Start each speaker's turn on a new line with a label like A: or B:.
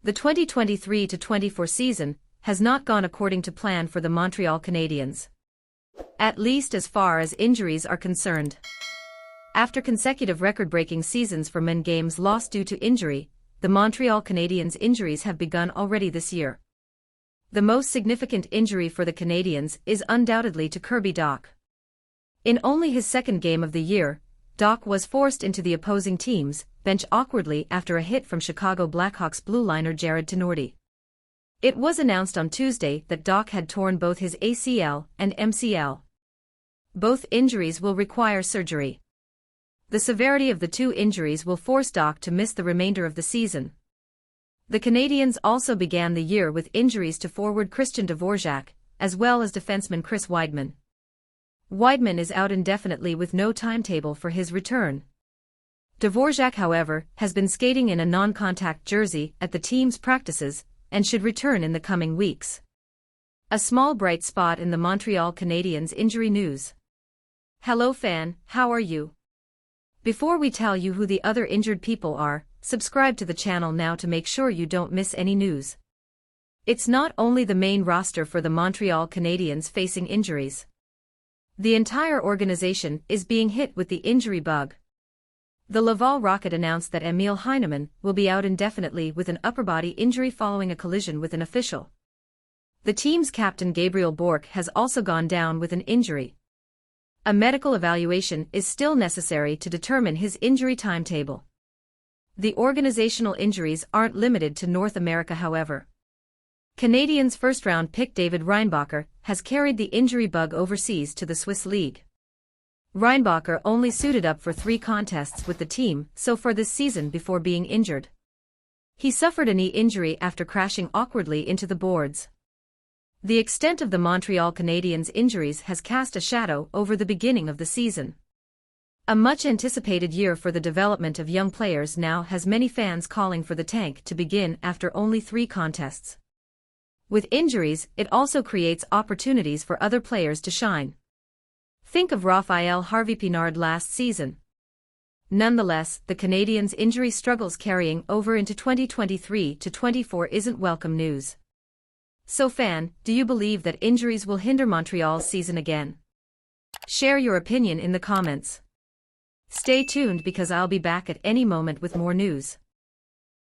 A: The 2023-24 season has not gone according to plan for the Montreal Canadiens. At least as far as injuries are concerned. After consecutive record-breaking seasons for men games lost due to injury, the Montreal Canadiens' injuries have begun already this year. The most significant injury for the Canadiens is undoubtedly to Kirby Dach. In only his second game of the year, Dach was forced into the opposing team's bench awkwardly after a hit from Chicago Blackhawks blue liner Jarred Tinordi. It was announced on Tuesday that Dach had torn both his ACL and MCL. Both injuries will require surgery. The severity of the two injuries will force Dach to miss the remainder of the season. The Canadiens also began the year with injuries to forward Christian Dvorak, as well as defenseman Chris Wideman. Wideman is out indefinitely with no timetable for his return. Dvorak, however, has been skating in a non-contact jersey at the team's practices and should return in the coming weeks. A small bright spot in the Montreal Canadiens injury news. Hello fan, how are you? Before we tell you who the other injured people are, subscribe to the channel now to make sure you don't miss any news. It's not only the main roster for the Montreal Canadiens facing injuries. The entire organization is being hit with the injury bug. The Laval Rocket announced that Emil Heineman will be out indefinitely with an upper body injury following a collision with an official. The team's captain Gabriel Bourque has also gone down with an injury. A medical evaluation is still necessary to determine his injury timetable. The organizational injuries aren't limited to North America, however. Canadiens' first-round pick David Reinbacher has carried the injury bug overseas to the Swiss League. Reinbacher only suited up for 3 contests with the team so far this season before being injured. He suffered a knee injury after crashing awkwardly into the boards. The extent of the Montreal Canadiens' injuries has cast a shadow over the beginning of the season. A much-anticipated year for the development of young players now has many fans calling for the tank to begin after only 3 contests. With injuries, it also creates opportunities for other players to shine. Think of Raphael Harvey-Pinard last season. Nonetheless, the Canadiens' injury struggles carrying over into 2023-24 isn't welcome news. So fan, do you believe that injuries will hinder Montreal's season again? Share your opinion in the comments. Stay tuned because I'll be back at any moment with more news.